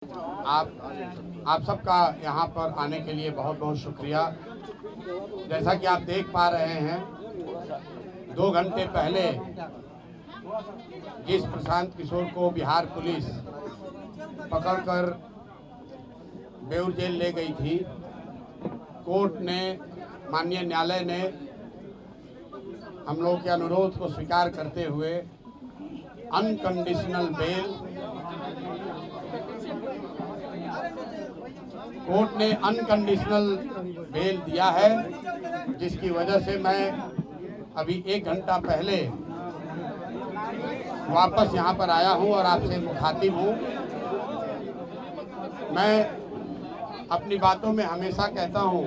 आप सबका यहाँ पर आने के लिए बहुत बहुत शुक्रिया। जैसा कि आप देख पा रहे हैं, 2 घंटे पहले जिस प्रशांत किशोर को बिहार पुलिस पकड़कर बेउर जेल ले गई थी, कोर्ट ने, माननीय न्यायालय ने हम लोग के अनुरोध को स्वीकार करते हुए अनकंडीशनल बेल, कोर्ट ने अनकंडीशनल बेल दिया है, जिसकी वजह से मैं अभी 1 घंटा पहले वापस यहाँ पर आया हूँ और आपसे मुखातिब हूँ। मैं अपनी बातों में हमेशा कहता हूँ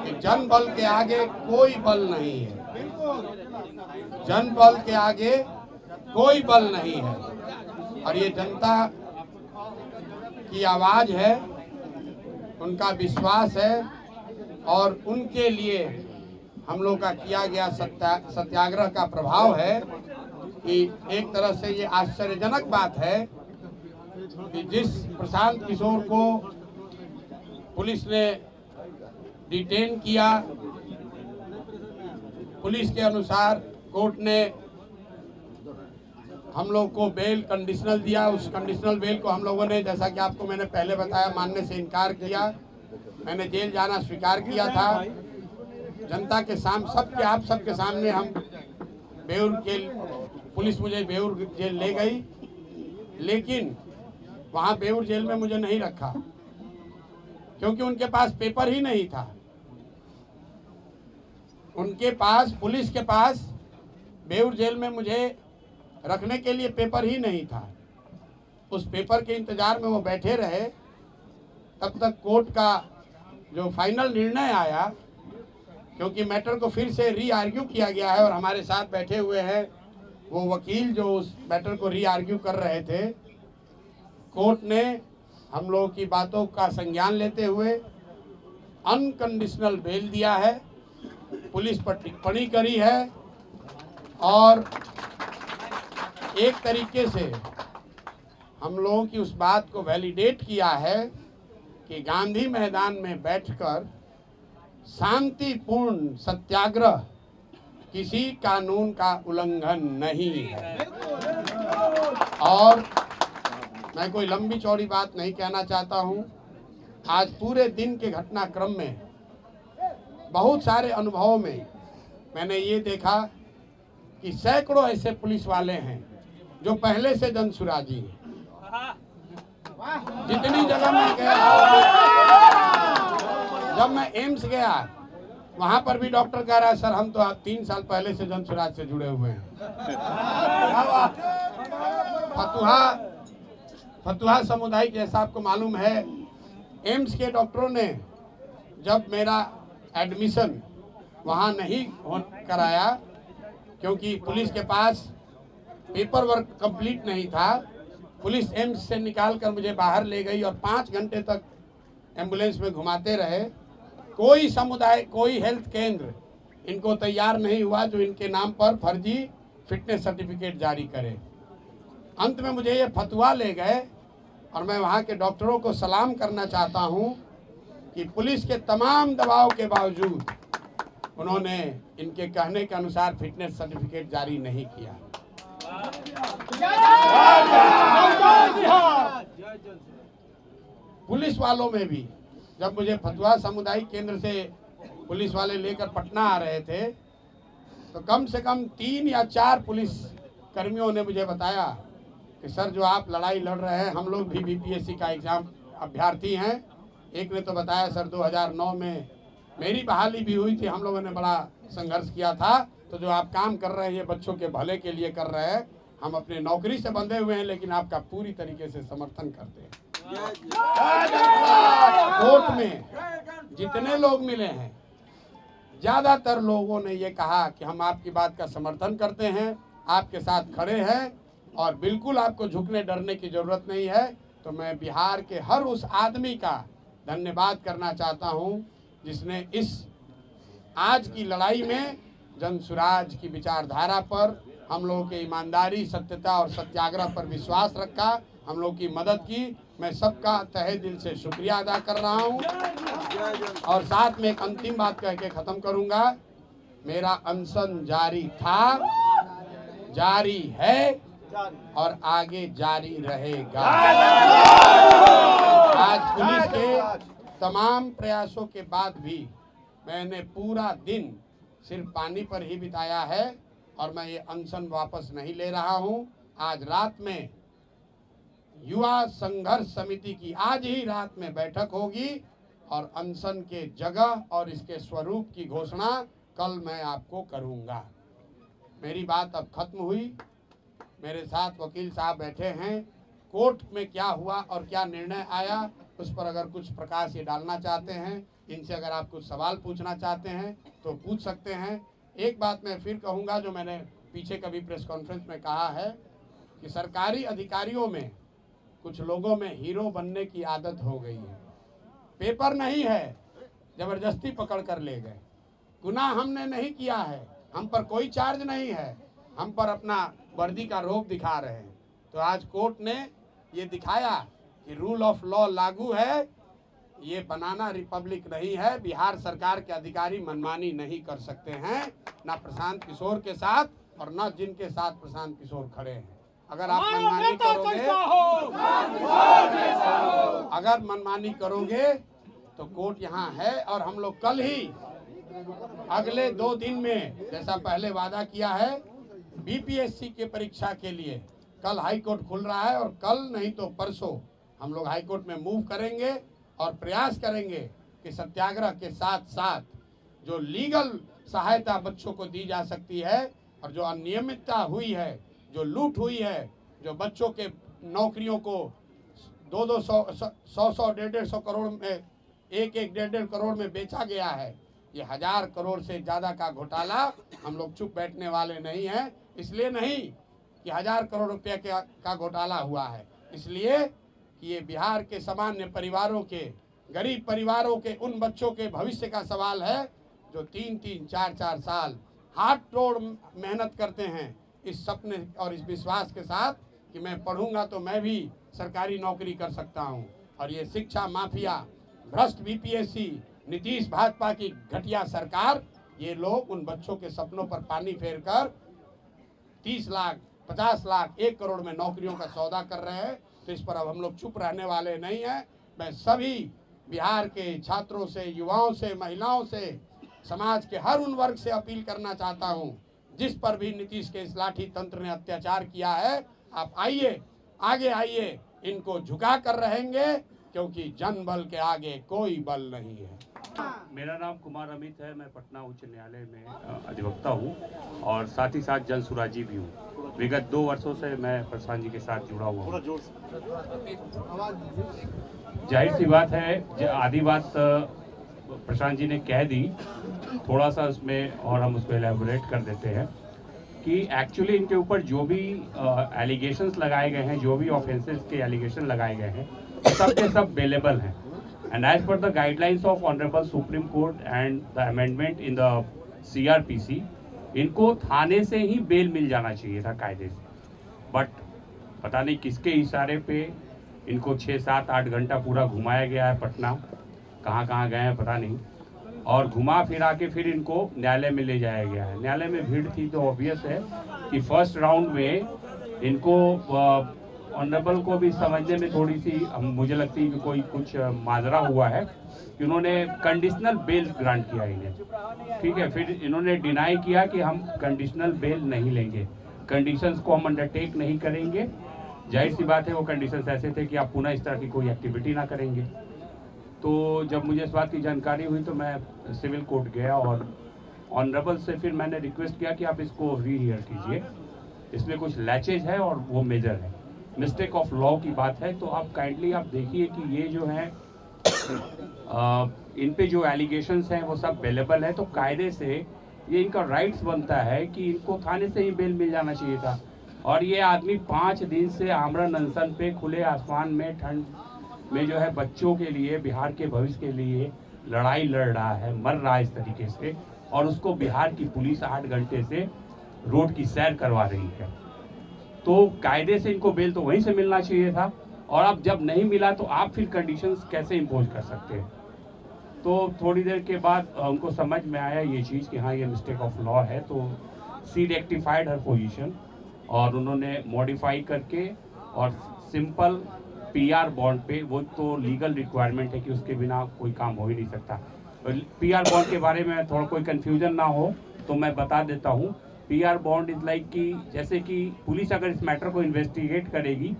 कि जन बल के आगे कोई बल नहीं है, जन बल के आगे कोई बल नहीं है, और ये जनता की आवाज़ है, उनका विश्वास है, और उनके लिए हम लोग का किया गया सत्याग्रह का प्रभाव है कि एक तरह से ये आश्चर्यजनक बात है कि जिस प्रशांत किशोर को पुलिस ने डिटेन किया, पुलिस के अनुसार कोर्ट ने हम लोग को बेल कंडीशनल दिया। उस कंडीशनल बेल को हम लोगों ने, जैसा कि आपको मैंने पहले बताया, मानने से इनकार किया। मैंने जेल जाना स्वीकार किया था। जनता के सामने, आप सबके सामने हम बेउर जेल, पुलिस मुझे बेउर जेल ले गई, लेकिन वहाँ बेउर जेल में मुझे नहीं रखा क्योंकि उनके पास पेपर ही नहीं था। उनके पास, पुलिस के पास बेउर जेल में मुझे रखने के लिए पेपर ही नहीं था। उस पेपर के इंतजार में वो बैठे रहे, तब तक कोर्ट का जो फाइनल निर्णय आया, क्योंकि मैटर को फिर से री आर्ग्यू किया गया है और हमारे साथ बैठे हुए हैं वो वकील जो उस मैटर को री आर्ग्यू कर रहे थे। कोर्ट ने हम लोगों की बातों का संज्ञान लेते हुए अनकंडीशनल बेल दिया है, पुलिस पर टिप्पणी करी है और एक तरीके से हम लोगों की उस बात को वैलिडेट किया है कि गांधी मैदान में बैठकर शांतिपूर्ण सत्याग्रह किसी कानून का उल्लंघन नहीं है। और मैं कोई लंबी चौड़ी बात नहीं कहना चाहता हूं। आज पूरे दिन के घटनाक्रम में, बहुत सारे अनुभवों में मैंने ये देखा कि सैकड़ों ऐसे पुलिस वाले हैं जो पहले से जनसुराजी हैं। जितनी जगह मैं गया, जब मैं एम्स गया, वहां पर भी डॉक्टर कह रहा है, सर हम तो आप 3 साल पहले से जनसुराज से जुड़े हुए हैं। फतुहा समुदाय, जैसा आपको मालूम है, एम्स के डॉक्टरों ने जब मेरा एडमिशन वहां नहीं कराया क्योंकि पुलिस के पास पेपर वर्क कंप्लीट नहीं था, पुलिस एम्स से निकाल कर मुझे बाहर ले गई और 5 घंटे तक एम्बुलेंस में घुमाते रहे। कोई समुदाय, कोई हेल्थ केंद्र इनको तैयार नहीं हुआ जो इनके नाम पर फर्जी फिटनेस सर्टिफिकेट जारी करे। अंत में मुझे ये फतवा ले गए और मैं वहाँ के डॉक्टरों को सलाम करना चाहता हूँ कि पुलिस के तमाम दबाव के बावजूद उन्होंने इनके कहने के अनुसार फिटनेस सर्टिफिकेट जारी नहीं किया। पुलिस वालों में भी, जब मुझे फतुहा सामुदायिक केंद्र से पुलिस वाले लेकर पटना आ रहे थे, तो कम से कम 3 या 4 पुलिस कर्मियों ने मुझे बताया कि सर जो आप लड़ाई लड़ रहे हैं, हम लोग भी बीपीएससी का एग्जाम अभ्यर्थी हैं। एक ने तो बताया सर 2009 में मेरी बहाली भी हुई थी, हम लोगों ने बड़ा संघर्ष किया था, तो जो आप काम कर रहे हैं ये बच्चों के भले के लिए कर रहे हैं। हम अपने नौकरी से बंधे हुए हैं लेकिन आपका पूरी तरीके से समर्थन करते हैं। कोर्ट में जितने लोग मिले हैं, ज्यादातर लोगों ने ये कहा कि हम आपकी बात का समर्थन करते हैं, आपके साथ खड़े हैं और बिल्कुल आपको झुकने डरने की जरूरत नहीं है। तो मैं बिहार के हर उस आदमी का धन्यवाद करना चाहता हूं जिसने इस आज की लड़ाई में जनसुराज की विचारधारा पर, हम लोगों के ईमानदारी, सत्यता और सत्याग्रह पर विश्वास रखा, हम लोग की मदद की। मैं सबका तहे दिल से शुक्रिया अदा कर रहा हूं और साथ में एक अंतिम बात कह के खत्म करूंगा। मेरा अनशन जारी था, जारी है और आगे जारी रहेगा। आज पुलिस के तमाम प्रयासों के बाद भी मैंने पूरा दिन सिर्फ पानी पर ही बिताया है और मैं ये अनशन वापस नहीं ले रहा हूं। आज रात में युवा संघर्ष समिति की आज ही रात में बैठक होगी और अनशन के जगह और इसके स्वरूप की घोषणा कल मैं आपको करूंगा। मेरी बात अब खत्म हुई। मेरे साथ वकील साहब बैठे हैं। कोर्ट में क्या हुआ और क्या निर्णय आया उस पर अगर कुछ प्रकाश ये डालना चाहते हैं, इनसे अगर आप कुछ सवाल पूछना चाहते हैं तो पूछ सकते हैं। एक बात मैं फिर कहूँगा जो मैंने पीछे कभी प्रेस कॉन्फ्रेंस में कहा है कि सरकारी अधिकारियों में कुछ लोगों में हीरो बनने की आदत हो गई है। पेपर नहीं है, जबरदस्ती पकड़ कर ले गए। गुनाह हमने नहीं किया है, हम पर कोई चार्ज नहीं है, हम पर अपना वर्दी का रोब दिखा रहे हैं। तो आज कोर्ट ने ये दिखाया कि रूल ऑफ लॉ लागू है, ये बनाना रिपब्लिक नहीं है। बिहार सरकार के अधिकारी मनमानी नहीं कर सकते हैं, ना प्रशांत किशोर के साथ और ना जिनके साथ प्रशांत किशोर खड़े हैं। अगर आप मनमानी करोगे तो कोर्ट यहाँ है और हम लोग कल ही अगले 2 दिन में जैसा पहले वादा किया है बीपीएससी के परीक्षा के लिए कल हाई कोर्ट खुल रहा है और कल नहीं तो परसों हम लोग हाई कोर्ट में मूव करेंगे और प्रयास करेंगे कि सत्याग्रह के साथ साथ जो लीगल सहायता बच्चों को दी जा सकती है और जो अनियमितता हुई है, जो लूट हुई है, जो बच्चों के नौकरियों को 200 100 करोड़ में 1.5 करोड़ में बेचा गया है, ये 1000 करोड़ से ज़्यादा का घोटाला हम लोग चुप बैठने वाले नहीं हैं। इसलिए नहीं कि 1000 करोड़ रुपये का घोटाला हुआ है, इसलिए कि ये बिहार के सामान्य परिवारों के, गरीब परिवारों के उन बच्चों के भविष्य का सवाल है जो 3-3 4-4 साल हाथ तोड़ मेहनत करते हैं इस सपने और इस विश्वास के साथ कि मैं पढ़ूंगा तो मैं भी सरकारी नौकरी कर सकता हूं। और ये शिक्षा माफिया, भ्रष्ट बीपीएससी, नीतीश भाजपा की घटिया सरकार, ये लोग उन बच्चों के सपनों पर पानी फेरकर 30 लाख 50 लाख 1 करोड़ में नौकरियों का सौदा कर रहे हैं। तो इस पर अब हम लोग चुप रहने वाले नहीं हैं। मैं सभी बिहार के छात्रों से, युवाओं से, महिलाओं से, समाज के हर उन वर्ग से अपील करना चाहता हूं जिस पर भी नीतीश के इस लाठी तंत्र ने अत्याचार किया है, आप आइए, आगे आइए, इनको झुका कर रहेंगे क्योंकि जन बल के आगे कोई बल नहीं है। मेरा नाम कुमार अमित है। मैं पटना उच्च न्यायालय में अधिवक्ता हूँ और साथ ही साथ जन सुराजी भी हूँ। विगत 2 वर्षों से मैं प्रशांत जी के साथ जुड़ा हुआ हूँ। जाहिर सी बात है, आधी बात प्रशांत जी ने कह दी, थोड़ा सा उसमें और हम उसको एलैबोरेट कर देते हैं कि एक्चुअली इनके ऊपर जो भी एलिगेशंस लगाए गए हैं, जो भी ऑफेंसेस के एलिगेशन लगाए गए हैं, सब के सब बेलेबल हैं। And as per the guidelines of Honorable Supreme Court and the amendment in the CRPC, इनको थाने से ही बेल मिल जाना चाहिए था कायदे से। बट पता नहीं किसके इशारे पे इनको 6, 7, 8 घंटा पूरा घुमाया गया है पटना, कहाँ गए हैं पता नहीं, और घुमा फिरा के फिर इनको न्यायालय में ले जाया गया है। न्यायालय में भीड़ थी तो ऑब्वियस है कि फर्स्ट राउंड में इनको ऑनरेबल को भी समझने में थोड़ी सी मुझे लगती है कि कोई कुछ माजरा हुआ है कि उन्होंने कंडीशनल बेल ग्रांट किया इन्हें, ठीक है। फिर इन्होंने डिनाई किया कि हम कंडीशनल बेल नहीं लेंगे, कंडीशंस को हम अंडरटेक नहीं करेंगे। जाहिर सी बात है वो कंडीशंस ऐसे थे कि आप पुनः इस तरह की कोई एक्टिविटी ना करेंगे। तो जब मुझे इस बात की जानकारी हुई तो मैं सिविल कोर्ट गया और ऑनरेबल से फिर मैंने रिक्वेस्ट किया कि आप इसको रीहियर कीजिए, इसमें कुछ लैचेज है और वो मेजर है, मिस्टेक ऑफ लॉ की बात है। तो आप काइंडली आप देखिए कि ये जो है इन पे जो एलिगेशंस हैं वो सब बेलेबल है। तो कायदे से ये इनका राइट्स बनता है कि इनको थाने से ही बेल मिल जाना चाहिए था। और ये आदमी 5 दिन से आमरण अनशन पे खुले आसमान में ठंड में जो है बच्चों के लिए, बिहार के भविष्य के लिए लड़ाई लड़ रहा है, मर रहा है इस तरीके से, और उसको बिहार की पुलिस 8 घंटे से रोड की सैर करवा रही है। तो कायदे से इनको बेल तो वहीं से मिलना चाहिए था। और अब जब नहीं मिला तो आप फिर कंडीशंस कैसे इम्पोज कर सकते हैं। तो थोड़ी देर के बाद उनको समझ में आया ये चीज़ कि हाँ ये मिस्टेक ऑफ लॉ है, तो सी रेक्टिफाइड हर पोजीशन और उन्होंने मॉडिफाई करके और सिंपल पीआर बॉन्ड पे, वो तो लीगल रिक्वायरमेंट है कि उसके बिना कोई काम हो ही नहीं सकता। पीआर बॉन्ड के बारे में थोड़ा कोई कन्फ्यूजन ना हो तो मैं बता देता हूँ। पीआर बॉन्ड इज लाइक कि जैसे कि पुलिस अगर इस मैटर को इन्वेस्टिगेट करेगी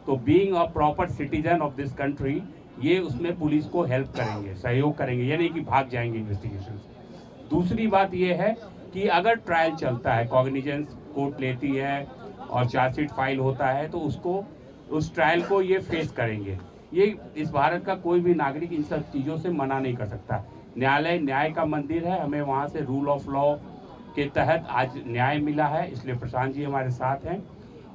तो being a proper citizen of this country ये उसमें पुलिस को हेल्प करेंगे, सहयोग करेंगे, ये नहीं कि भाग जाएंगे इन्वेस्टिगेशन से। दूसरी बात ये है कि अगर ट्रायल चलता है, कॉग्निजेंस कोर्ट लेती है और चार्जशीट फाइल होता है तो उसको, उस ट्रायल को ये फेस करेंगे। ये इस भारत का कोई भी नागरिक इन सब चीज़ों से मना नहीं कर सकता। न्यायालय न्याय का मंदिर है, हमें वहाँ से रूल ऑफ लॉ के तहत आज न्याय मिला है, इसलिए प्रशांत जी हमारे साथ हैं।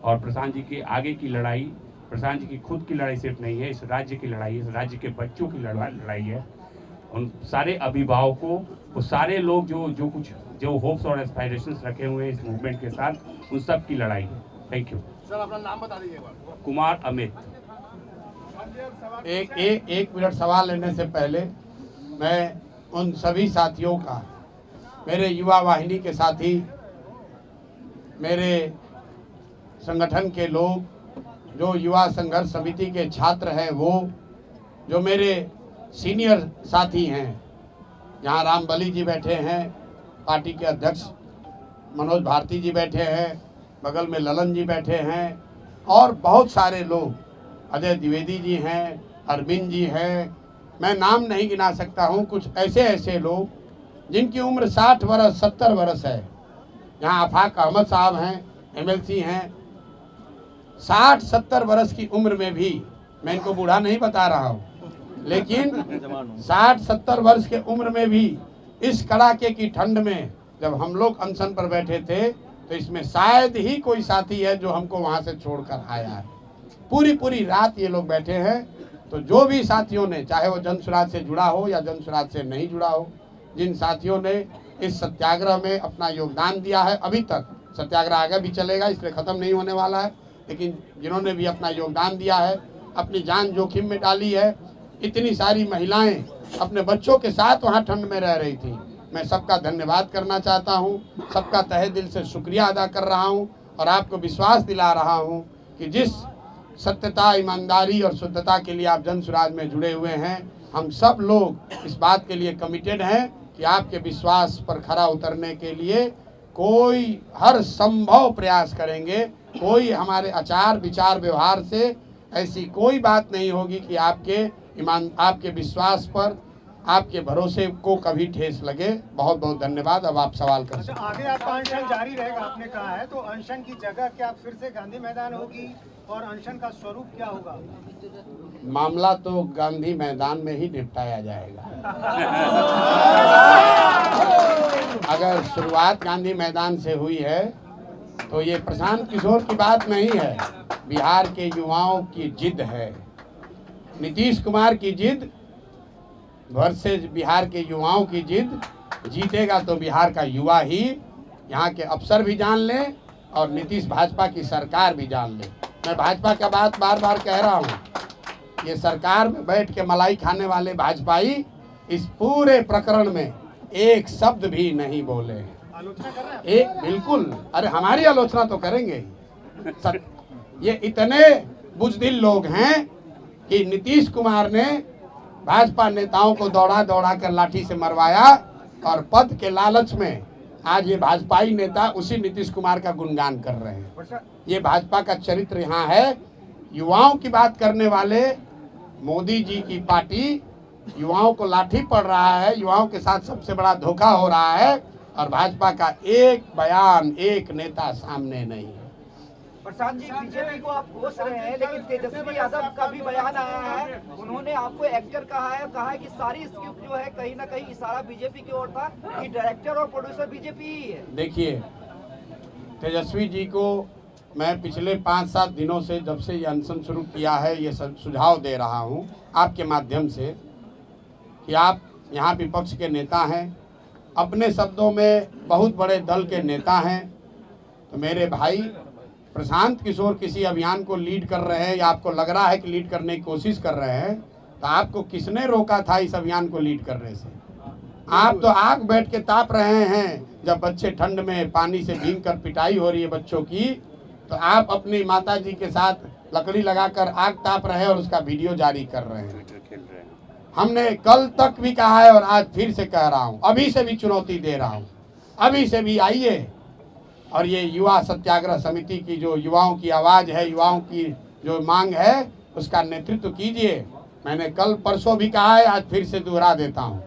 और प्रशांत जी की आगे की लड़ाई, प्रशांत जी की खुद की लड़ाई सिर्फ नहीं है, इस राज्य की लड़ाई है, इस राज्य के बच्चों की लड़ाई है। उन सारे अभिभावकों, वो सारे लोग जो होप्स और एस्पायरेशंस रखे हुए हैं इस मूवमेंट के साथ, उन सब की लड़ाई है। थैंक यू सर, अपना नाम बता दीजिएगा। कुमार अमित। एक मिनट सवाल लेने से पहले मैं उन सभी साथियों का, मेरे युवा वाहिनी के साथी, मेरे संगठन के लोग, जो युवा संघर्ष समिति के छात्र हैं, वो जो मेरे सीनियर साथी हैं, यहाँ रामबली जी बैठे हैं, पार्टी के अध्यक्ष मनोज भारती जी बैठे हैं, बगल में ललन जी बैठे हैं, और बहुत सारे लोग, अजय द्विवेदी जी हैं, अरविंद जी हैं, मैं नाम नहीं गिना सकता हूँ। कुछ ऐसे लोग जिनकी उम्र 60 वर्ष 70 वर्ष है। यहाँ आफाक अहमद साहब हैं, एमएलसी हैं। 60-70 वर्ष की उम्र में भी, मैं इनको बूढ़ा नहीं बता रहा हूँ, लेकिन 60-70 वर्ष के उम्र में भी इस कड़ाके की ठंड में जब हम लोग अनशन पर बैठे थे, तो इसमें शायद ही कोई साथी है जो हमको वहाँ से छोड़कर आया है। पूरी रात ये लोग बैठे हैं। तो जो भी साथियों ने, चाहे वो जन स्वराज से जुड़ा हो या जन स्वराज से नहीं जुड़ा हो, जिन साथियों ने इस सत्याग्रह में अपना योगदान दिया है, अभी तक सत्याग्रह आगे भी चलेगा, इसलिए ख़त्म नहीं होने वाला है, लेकिन जिन्होंने भी अपना योगदान दिया है, अपनी जान जोखिम में डाली है, इतनी सारी महिलाएं अपने बच्चों के साथ वहाँ ठंड में रह रही थी, मैं सबका धन्यवाद करना चाहता हूँ, सबका तहे दिल से शुक्रिया अदा कर रहा हूँ और आपको विश्वास दिला रहा हूँ कि जिस सत्यता, ईमानदारी और शुद्धता के लिए आप जन स्वराज में जुड़े हुए हैं, हम सब लोग इस बात के लिए कमिटेड हैं कि आपके विश्वास पर खरा उतरने के लिए कोई हर संभव प्रयास करेंगे। कोई हमारे आचार विचार व्यवहार से ऐसी कोई बात नहीं होगी कि आपके विश्वास पर, आपके भरोसे को कभी ठेस लगे। बहुत बहुत धन्यवाद। अब आप सवाल कर सकते हैं। आगे आपका अनशन जारी रहेगा, आपने कहा है, तो अनशन की जगह क्या फिर से गांधी मैदान होगी और अनशन का स्वरूप क्या होगा? मामला तो गांधी मैदान में ही निपटाया जाएगा। अगर शुरुआत गांधी मैदान से हुई है तो ये प्रशांत किशोर की बात नहीं है, बिहार के युवाओं की जिद है, नीतीश कुमार की जिद वर्सेस बिहार के युवाओं की जिद। जीतेगा तो बिहार का युवा ही, यहाँ के अफसर भी जान लें और नीतीश भाजपा की सरकार भी जान ले। मैं भाजपा का बात बार बार कह रहा हूँ, ये सरकार में बैठ के मलाई खाने वाले भाजपाई इस पूरे प्रकरण में एक शब्द भी नहीं बोले। आलोचना कर रहे हैं? एक बिल्कुल, अरे हमारी आलोचना तो करेंगे ही। ये इतने बुजदिल लोग हैं कि नीतीश कुमार ने भाजपा नेताओं को दौड़ा कर लाठी से मरवाया और पद के लालच में आज ये भाजपाई नेता उसी नीतीश कुमार का गुणगान कर रहे हैं। ये भाजपा का चरित्र यहाँ है। युवाओं की बात करने वाले मोदी जी की पार्टी युवाओं को लाठी पड़ रहा है, युवाओं के साथ सबसे बड़ा धोखा हो रहा है और भाजपा का एक बयान, एक नेता सामने नहीं है। प्रशांत जी, बीजेपी को आप कोस रहे हैं, लेकिन तेजस्वी यादव का भी बयान आया है, उन्होंने आपको एक्टर कहा है कि सारी स्क्रिप्ट जो है कहीं ना कहीं इशारा बीजेपी की ओर था कि डायरेक्टर और प्रोड्यूसर बीजेपी ही है। देखिए, तेजस्वी जी को मैं पिछले 5-7 दिनों से, जब से ये अनशन शुरू किया है, ये सुझाव दे रहा हूँ आपके माध्यम से कि आप यहाँ विपक्ष के नेता हैं, अपने शब्दों में बहुत बड़े दल के नेता हैं, तो मेरे भाई प्रशांत किशोर किसी अभियान को लीड कर रहे हैं या आपको लग रहा है कि लीड करने की कोशिश कर रहे हैं, तो आपको किसने रोका था इस अभियान को लीड करने से? आप तो आग बैठ के ताप रहे हैं। जब बच्चे ठंड में पानी से भीग कर पिटाई हो रही है बच्चों की, तो आप अपनी माता जी के साथ लकड़ी लगाकर आग ताप रहे हैं और उसका वीडियो जारी कर रहे हैं। हमने कल तक भी कहा है और आज फिर से कह रहा हूं, अभी से भी चुनौती दे रहा हूं, अभी से भी आइए और ये युवा सत्याग्रह समिति की जो युवाओं की आवाज़ है, युवाओं की जो मांग है, उसका नेतृत्व कीजिए। मैंने कल परसों भी कहा है, आज फिर से दोहरा देता हूं,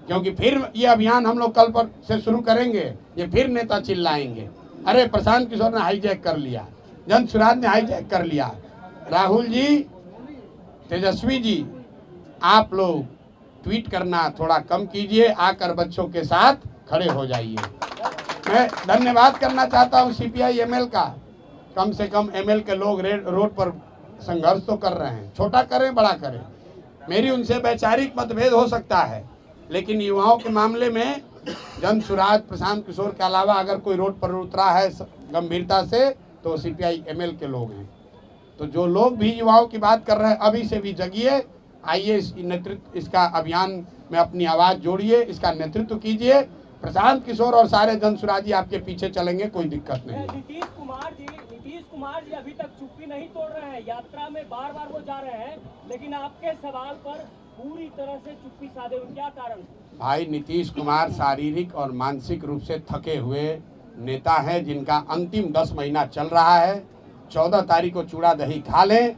क्योंकि फिर ये अभियान हम लोग कल पर से शुरू करेंगे। ये फिर नेता चिल्लाएंगे, अरे प्रशांत किशोर ने हाईजैक कर लिया, जन सुराज ने हाईजैक कर लिया। राहुल जी, तेजस्वी जी, आप लोग ट्वीट करना थोड़ा कम कीजिए, आकर बच्चों के साथ खड़े हो जाइए। मैं धन्यवाद करना चाहता हूं सीपीआई एमएल का। कम से कम एमएल के लोग रोड पर संघर्ष तो कर रहे हैं, छोटा करें बड़ा करें। मेरी उनसे वैचारिक मतभेद हो सकता है, लेकिन युवाओं के मामले में जन सुराज प्रशांत किशोर के अलावा अगर कोई रोड पर उतरा है गंभीरता से, तो सीपीआई एमएल के लोग हैं। तो जो लोग भी युवाओं की बात कर रहे हैं, अभी से भी जगिए, आइए इस नेतृत्व, इसका अभियान में अपनी आवाज़ जोड़िए, इसका नेतृत्व कीजिए। प्रशांत किशोर और सारे जन सुराजी आपके पीछे चलेंगे, कोई दिक्कत नहीं है। नीतीश कुमार जी अभी तक चुप्पी नहीं तोड़ रहे हैं, यात्रा में बार बार वो जा रहे हैं, लेकिन आपके सवाल पर पूरी तरह से चुप्पी साधे हुए, क्या कारण? भाई, नीतीश कुमार शारीरिक और मानसिक रूप से थके हुए नेता हैं, जिनका अंतिम 10 महीना चल रहा है। 14 तारीख को चूड़ा दही खा लें,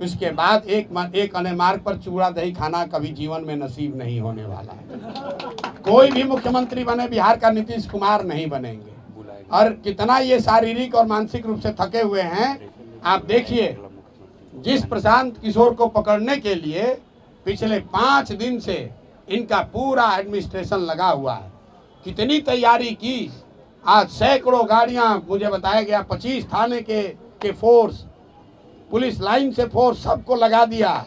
उसके बाद एक अने मार्ग पर चूड़ा दही खाना कभी जीवन में नसीब नहीं होने वाला है। कोई भी मुख्यमंत्री बने बिहार का नीतीश कुमार नहीं बनेंगे। और कितना ये शारीरिक और मानसिक रूप से थके हुए हैं, आप देखिए। जिस प्रशांत किशोर को पकड़ने के लिए पिछले 5 दिन से इनका पूरा एडमिनिस्ट्रेशन लगा हुआ है, कितनी तैयारी की। आज सैकड़ों गाड़ियां, मुझे बताया गया 25 थाने के फोर्स, पुलिस लाइन से फोर्स, सबको लगा दिया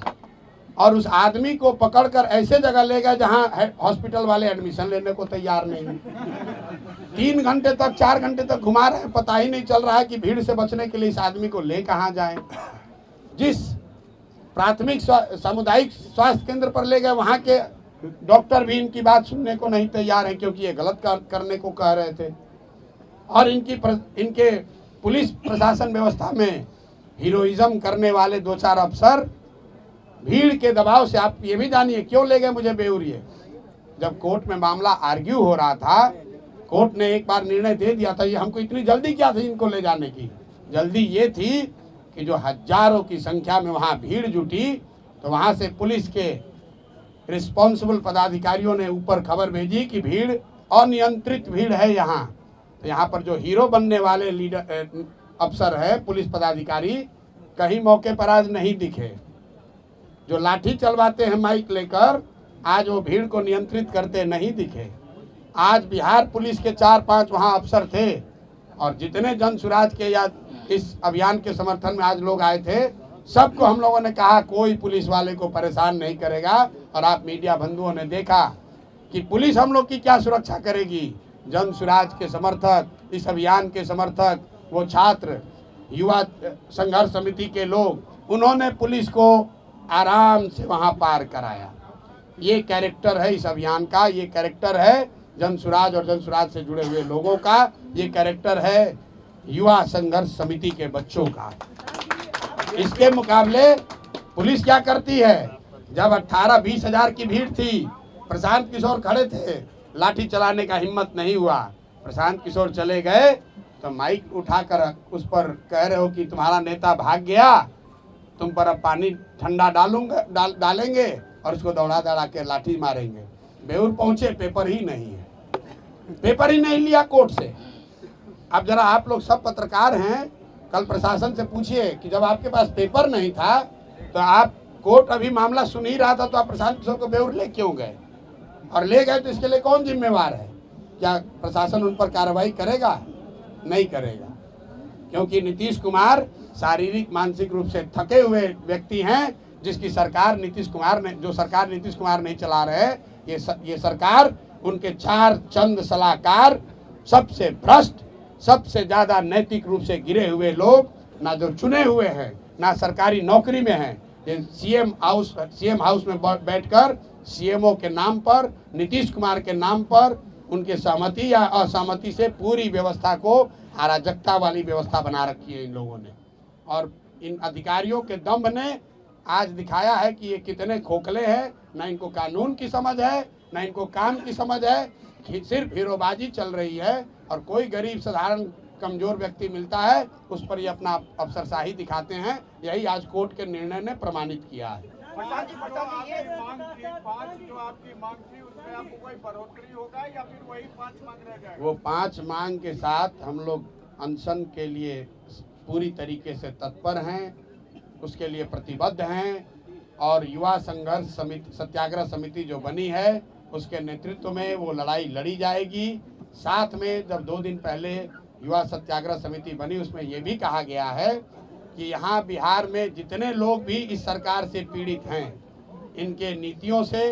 और उस आदमी को पकड़कर ऐसे जगह ले गए जहां हॉस्पिटल वाले एडमिशन लेने को तैयार नहीं। 3 घंटे तक 4 घंटे तक घुमा रहे हैं, पता ही नहीं चल रहा है कि भीड़ से बचने के लिए इस आदमी को ले कहां जाएं। जिस प्राथमिक सामुदायिक स्वास्थ्य केंद्र पर ले गए, वहां के डॉक्टर भी इनकी बात सुनने को नहीं तैयार है, क्योंकि ये गलत करने को कह रहे थे। और इनके पुलिस प्रशासन व्यवस्था में हीरोइज्म करने वाले 2-4 अफसर भीड़ के दबाव से, आप ये भी जानिए क्यों ले गए मुझे बेउरिए। जब कोर्ट में मामला आर्ग्यू हो रहा था, कोर्ट ने एक बार निर्णय दे दिया था। ये हमको इतनी जल्दी क्या थी इनको ले जाने की? जल्दी ये थी कि जो हजारों की संख्या में वहाँ भीड़ जुटी, तो वहाँ से पुलिस के रिस्पॉन्सिबल पदाधिकारियों ने ऊपर खबर भेजी कि भीड़ अनियंत्रित भीड़ है यहाँ। तो यहाँ पर जो हीरो बनने वाले लीडर अफसर है, पुलिस पदाधिकारी, कहीं मौके पर आज नहीं दिखे। जो लाठी चलवाते हैं माइक लेकर, आज वो भीड़ को नियंत्रित करते नहीं दिखे। आज बिहार पुलिस के 4-5 वहाँ अफसर थे, और जितने जन सुराज के या इस अभियान के समर्थन में आज लोग आए थे, सबको हम लोगों ने कहा कोई पुलिस वाले को परेशान नहीं करेगा। और आप मीडिया बंधुओं ने देखा कि पुलिस हम लोग की क्या सुरक्षा करेगी। जन सुराज के समर्थक, इस अभियान के समर्थक, वो छात्र, युवा संघर्ष समिति के लोग, उन्होंने पुलिस को आराम से वहां पार कराया। ये कैरेक्टर है इस अभियान का, ये कैरेक्टर है जन सुराज और जन सुराज से जुड़े हुए लोगों का, ये कैरेक्टर है युवा संघर्ष समिति के बच्चों का। इसके मुकाबले पुलिस क्या करती है? जब 18-20 हजार की भीड़ थी, प्रशांत किशोर खड़े थे, लाठी चलाने का हिम्मत नहीं हुआ। प्रशांत किशोर चले गए तो माइक उठाकर उस पर कह रहे हो कि तुम्हारा नेता भाग गया, तुम पर अब पानी ठंडा डालेंगे और उसको दौड़ा के लाठी मारेंगे। बेउर पहुंचे, पेपर ही नहीं है, पेपर ही नहीं लिया कोर्ट से। अब जरा आप लोग सब पत्रकार हैं, कल प्रशासन से पूछिए कि जब आपके पास पेपर नहीं था तो आप, कोर्ट अभी मामला सुन ही रहा था, तो आप प्रशांत किशोर को बेउर ले क्यों गए? और ले गए तो इसके लिए कौन जिम्मेवार है? क्या प्रशासन उन पर कार्रवाई करेगा? नहीं करेगा, क्योंकि नीतीश कुमार शारीरिक मानसिक रूप से थके हुए व्यक्ति हैं, जिसकी सरकार नीतीश कुमार नहीं चला रहे। ये सरकार, उनके 4 चंद सलाहकार, सबसे भ्रष्ट, सबसे ज्यादा नैतिक रूप से गिरे हुए लोग, ना जो चुने हुए हैं, ना सरकारी नौकरी में हैं, ये सीएम हाउस में बैठकर सीएमओ के नाम पर, नीतीश कुमार के नाम पर, उनके सहमति या असहमति से पूरी व्यवस्था को अराजकता वाली व्यवस्था बना रखी है इन लोगों ने। और इन अधिकारियों के दम्भ ने आज दिखाया है कि ये कितने खोखले हैं, ना इनको कानून की समझ है, ना इनको काम की समझ है, सिर्फ हीरोबाजी चल रही है। और कोई गरीब साधारण कमजोर व्यक्ति मिलता है उस पर ये अपना अफसरशाही दिखाते हैं। यही आज कोर्ट के निर्णय ने प्रमाणित किया है। प्रसाद जी, ये मांग थी 5 जो आपकी मांग थी उसमें आपको कोई बढ़ोतरी होगा या फिर वही 5 मांग रह जाएगा? वो 5 मांग के साथ हम लोग अनशन के लिए पूरी तरीके से तत्पर हैं, उसके लिए प्रतिबद्ध हैं। और युवा संघर्ष समिति, सत्याग्रह समिति जो बनी है, उसके नेतृत्व में वो लड़ाई लड़ी जाएगी। साथ में जब 2 दिन पहले युवा सत्याग्रह समिति बनी, उसमें ये भी कहा गया है कि यहाँ बिहार में जितने लोग भी इस सरकार से पीड़ित हैं, इनके नीतियों से,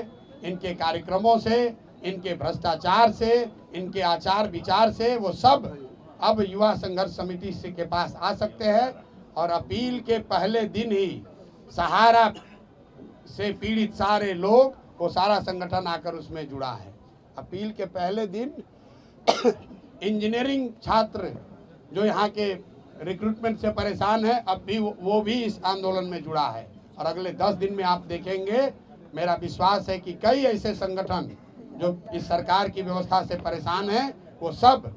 इनके कार्यक्रमों से, इनके भ्रष्टाचार से, इनके आचार विचार से, वो सब अब युवा संघर्ष समिति के पास आ सकते हैं। और अपील के पहले दिन ही सहारा से पीड़ित सारे लोग, वो सारा संगठन आकर उसमें जुड़ा है। अपील के पहले दिन इंजीनियरिंग छात्र जो यहाँ के रिक्रूटमेंट से परेशान है, अब भी वो भी इस आंदोलन में जुड़ा है। और अगले 10 दिन में आप देखेंगे, मेरा विश्वास है कि कई ऐसे संगठन जो इस सरकार की व्यवस्था से परेशान हैं, वो सब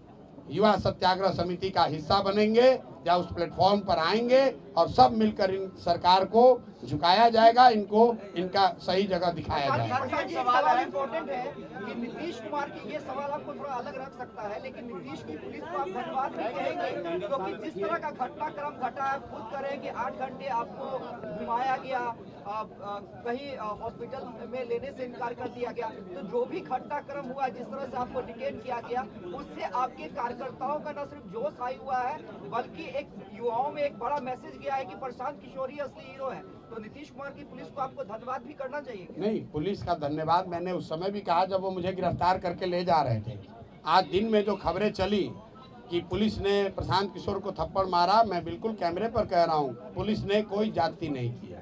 युवा सत्याग्रह समिति का हिस्सा बनेंगे या उस प्लेटफॉर्म पर आएंगे और सब मिलकर इन सरकार को झुकाया जाएगा, इनको इनका सही जगह दिखाया जाएगा। सवाल इम्पोर्टेंट है कि नीतीश कुमार की, ये सवाल आपको थोड़ा अलग रख सकता है, लेकिन नीतीश की पुलिस को आप धन्यवाद नहीं कहेंगे क्योंकि जिस तरह का घटनाक्रम घटा है, खुद करें कि 8 घंटे आपको घुमाया गया, कहीं हॉस्पिटल में लेने से इनकार कर दिया गया, तो जो भी घटनाक्रम हुआ, जिस तरह से आपको डिटेन किया गया, उससे आपके कार्यकर्ताओं का न सिर्फ जोश आई हुआ है, बल्कि एक युवाओं में एक बड़ा मैसेज गया है कि प्रशांत किशोर ही असली हीरो है। तो नीतीश कुमार की पुलिस को आपको धन्यवाद भी करना चाहिए। नहीं, पुलिस का धन्यवाद मैंने उस समय भी कहा जब वो मुझे गिरफ्तार करके ले जा रहे थे। आज दिन में जो खबरें चली कि पुलिस ने प्रशांत किशोर को थप्पड़ मारा, मैं बिल्कुल कैमरे पर कह रहा हूँ, पुलिस ने कोई जाति नहीं किया।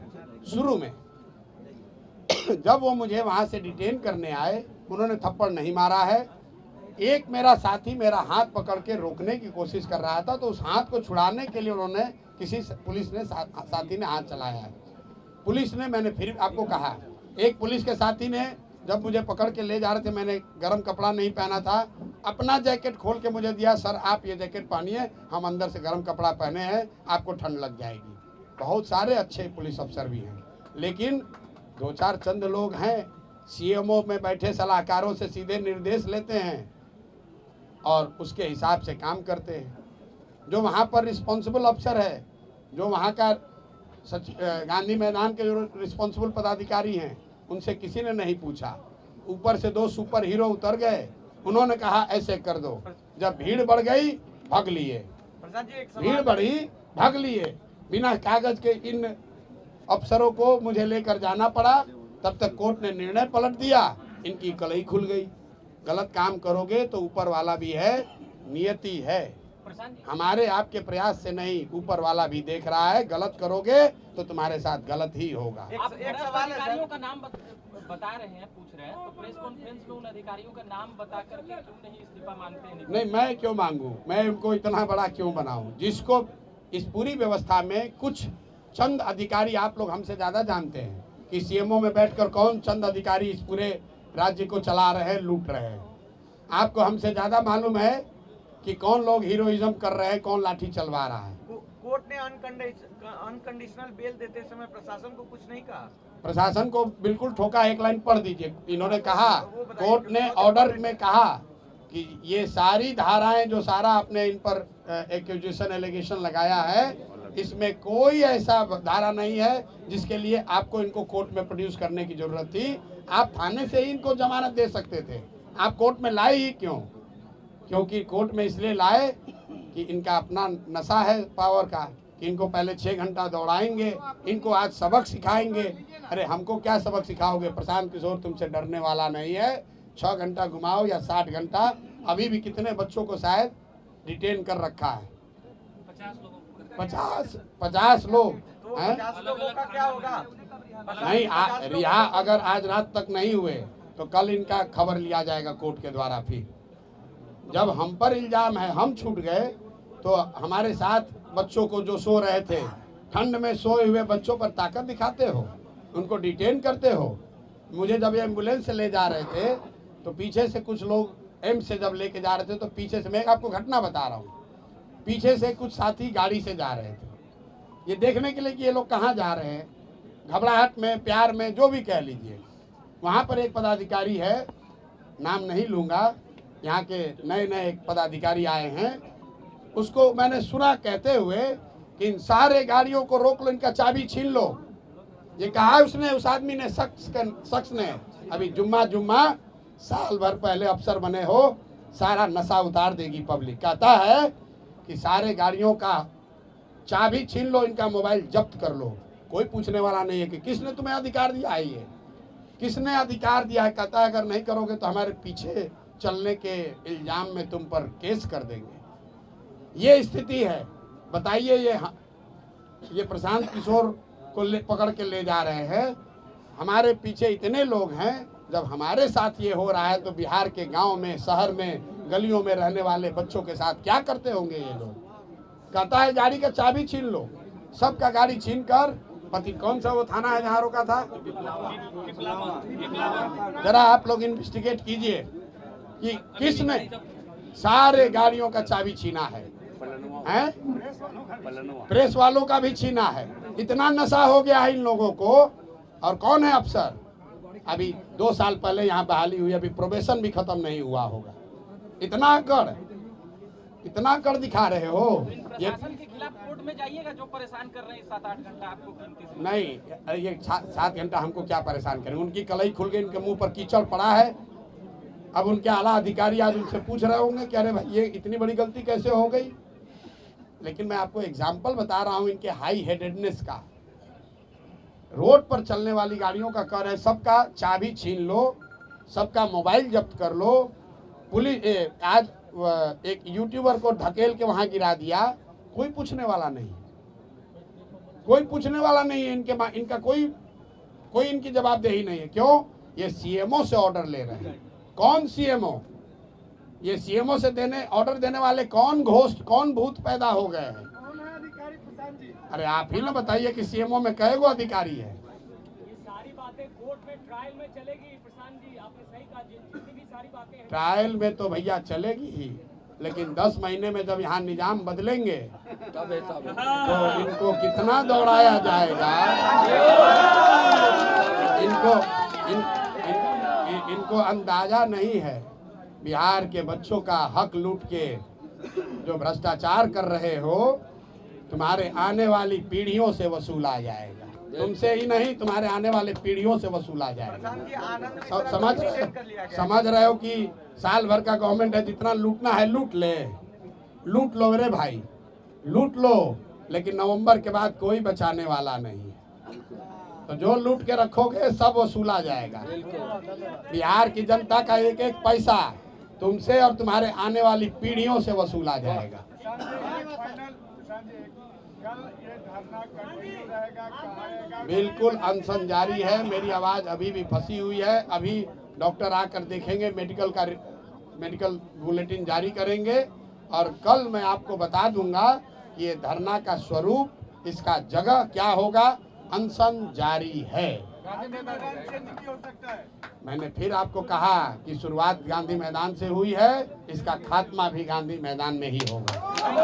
शुरू में जब वो मुझे वहाँ से डिटेन करने आए, उन्होंने थप्पड़ नहीं मारा है। एक मेरा साथी मेरा हाथ पकड़ के रोकने की कोशिश कर रहा था, तो उस हाथ को छुड़ाने के लिए उन्होंने पुलिस ने साथी ने हाथ चलाया है। पुलिस ने, मैंने फिर आपको कहा, एक पुलिस के साथी ने जब मुझे पकड़ के ले जा रहे थे, मैंने गर्म कपड़ा नहीं पहना था, अपना जैकेट खोल के मुझे दिया, सर आप ये जैकेट पहनिए, हम अंदर से गर्म कपड़ा पहने हैं, आपको ठंड लग जाएगी। बहुत सारे अच्छे पुलिस अफसर भी हैं, लेकिन 2-4 चंद लोग हैं, सीएमओ में बैठे सलाहकारों से सीधे निर्देश लेते हैं और उसके हिसाब से काम करते हैं। जो वहाँ पर रिस्पॉन्सिबल अफसर है, जो वहाँ का गांधी मैदान के जो रिस्पॉन्सिबल पदाधिकारी हैं, उनसे किसी ने नहीं पूछा। ऊपर से 2 सुपर हीरो उतर गए, उन्होंने कहा ऐसे कर दो। जब भीड़ बढ़ गई, भाग लिए, भीड़ बढ़ी, भाग लिए। बिना कागज के इन अफसरों को मुझे लेकर जाना पड़ा। तब तक कोर्ट ने निर्णय पलट दिया, इनकी कलई खुल गई। गलत काम करोगे तो ऊपर वाला भी है, नियति है, हमारे आपके प्रयास से नहीं, ऊपर वाला भी देख रहा है। गलत करोगे तो तुम्हारे साथ गलत ही होगा। आप अधिकारियों का नाम बता रहे हैं, पूछ रहे हैं, तो प्रेस कॉन्फ्रेंस में उन अधिकारियों का नाम बता करके क्यों नहीं इस्तीफा मांगते हैं? नहीं, मैं क्यों मांगू, मैं उनको इतना बड़ा क्यों बनाऊं, जिसको इस पूरी व्यवस्था में कुछ चंद अधिकारी, आप लोग हमसे ज्यादा जानते हैं कि सीएमओ में बैठकर कौन चंद अधिकारी इस पूरे राज्य को चला रहे हैं, लूट रहे हैं। आपको हमसे ज्यादा मालूम है कि कौन लोग हीरोइज्म कर रहे हैं, कौन लाठी चलवा रहा है। कोर्ट ने अनकंडीशनल बेल देते समय प्रशासन को कुछ नहीं कहा? प्रशासन को बिल्कुल ठोका। एक लाइन पढ़ दीजिए। इन्होंने कहा, कोर्ट ने ऑर्डर में कहा कि ये सारी धाराएं जो सारा आपने इन पर एक्यूजेशन एलिगेशन लगाया है, इसमें कोई ऐसा धारा नहीं है जिसके लिए आपको इनको कोर्ट में प्रोड्यूस करने की जरूरत थी। आप थाने से ही इनको जमानत दे सकते थे, आप कोर्ट में लाए ही क्यों? क्योंकि कोर्ट में इसलिए लाए कि इनका अपना नशा है पावर का, कि इनको पहले 6 घंटा दौड़ाएंगे, इनको आज सबक सिखाएंगे। अरे हमको क्या सबक सिखाओगे? प्रशांत किशोर तुमसे डरने वाला नहीं है। 6 घंटा घुमाओ या 60 घंटा, अभी भी कितने बच्चों को शायद डिटेन कर रखा है। 50 लोगों को 50 लोग हैं। 50 लोगों का क्या होगा? नहीं, रिहा अगर आज रात तक नहीं हुए तो कल इनका खबर लिया जाएगा कोर्ट के द्वारा। फिर जब हम पर इल्जाम है, हम छूट गए तो हमारे साथ बच्चों को जो सो रहे थे, ठंड में सोए हुए बच्चों पर ताकत दिखाते हो, उनको डिटेन करते हो। मुझे जब एम्बुलेंस से ले जा रहे थे तो पीछे से कुछ लोग एम्स से जब लेके जा रहे थे तो पीछे से, मैं आपको घटना बता रहा हूँ, पीछे से कुछ साथी गाड़ी से जा रहे थे ये देखने के लिए कि ये लोग कहाँ जा रहे हैं, घबराहट में, प्यार में, जो भी कह लीजिए। वहाँ पर एक पदाधिकारी है, नाम नहीं लूँगा, यहाँ के नए नए एक पदाधिकारी आए हैं, उसको मैंने सुना कहते हुए कि इन सारे गाड़ियों को रोक लो, इनका चाबी छीन लो। ये कहा उसने, उस आदमी ने, शख्स ने। अभी जुम्मा साल भर पहले अफसर बने हो, सारा नशा उतार देगी पब्लिक। कहता है कि सारे गाड़ियों का चाबी छीन लो, इनका मोबाइल जब्त कर लो। कोई पूछने वाला नहीं है कि किसने तुम्हें अधिकार दिया है, ये किसने अधिकार दिया है। कहता है अगर नहीं करोगे तो हमारे पीछे चलने के इल्जाम में तुम पर केस कर देंगे। ये स्थिति है। बताइए, ये प्रशांत किशोर को पकड़ के ले जा रहे हैं, हमारे पीछे इतने लोग हैं। जब हमारे साथ ये हो रहा है तो बिहार के गांव में, शहर में, गलियों में रहने वाले बच्चों के साथ क्या करते होंगे ये लोग। कहता है गाड़ी का चाबी छीन लो, सबका गाड़ी छीन कर, पति कौन सा वो थाना है जहाँ रोका था, जरा आप लोग इन्वेस्टिगेट कीजिए कि किसने सारे गाड़ियों का चाबी छीना है, हैं? प्रेस वालों का भी छीना है। इतना नशा हो गया है इन लोगों को। और कौन है अफसर? अभी 2 साल पहले यहाँ बहाली हुई, अभी प्रोबेशन भी खत्म नहीं हुआ होगा। इतना कर दिखा रहे हो। ये प्रशासन के खिलाफ कोर्ट में जाइएगा, जो परेशान कर रहे हैं 7-8 घंटा आपको कीमती समय। नहीं, ये 7 घंटा हमको क्या परेशान करेंगे। उनकी कलई खुल गई, इनके मुंह पर कीचड़ पड़ा है। अब उनके आला अधिकारी आज उनसे पूछ रहे होंगे कि अरे भाई ये इतनी बड़ी गलती कैसे हो गई। लेकिन मैं आपको एग्जाम्पल बता रहा हूँ इनके हाई हेडेडनेस का। रोड पर चलने वाली गाड़ियों का कर है, सबका चाबी छीन लो, सबका मोबाइल जब्त कर लो। पुलिस आज एक यूट्यूबर को ढकेल के वहां गिरा दिया, कोई पूछने वाला नहीं, कोई पूछने वाला नहीं है। इनका कोई इनकी जवाबदेही नहीं है। क्यों? ये सीएमओ से ऑर्डर ले रहे हैं। कौन सीएमओ? ये सीएमओ से ऑर्डर देने वाले कौन घोस्ट, कौन भूत पैदा हो गए हैं? अरे आप ही ना बताइए कि सीएमओ में कई गो अधिकारी है। ये सारी बातें कोर्ट में ट्रायल में चलेगी प्रशांत जी, आपने सही कहा। जितनी भी सारी बातें हैं ट्रायल में तो भैया चलेगी ही, लेकिन 10 महीने में जब यहाँ निजाम बदलेंगे तो इनको कितना दौड़ाया जाएगा। इनको अंदाजा नहीं है। बिहार के बच्चों का हक लूट के जो भ्रष्टाचार कर रहे हो, तुम्हारे आने वाली पीढ़ियों से वसूला जाएगा। तुमसे ही नहीं, तुम्हारे आने वाले पीढ़ियों से वसूला जाएगा। समझ रहे हो कि साल भर का गवर्नमेंट है, जितना लूटना है लूट लो मेरे भाई, लूट लो। लेकिन नवंबर के बाद कोई बचाने वाला नहीं है। तो जो लूट के रखोगे सब वसूला जाएगा। बिहार की जनता का एक एक पैसा तुमसे और तुम्हारे आने वाली पीढ़ियों से वसूला जाएगा। बिल्कुल अनशन जारी है। मेरी आवाज़ अभी भी फंसी हुई है। अभी डॉक्टर आकर देखेंगे, मेडिकल बुलेटिन जारी करेंगे और कल मैं आपको बता दूंगा कि ये धरना का स्वरूप, इसका जगह क्या होगा। अनशन जारी है। मैंने फिर आपको कहा कि शुरुआत गांधी मैदान से हुई है, इसका खात्मा भी गांधी मैदान में ही होगा।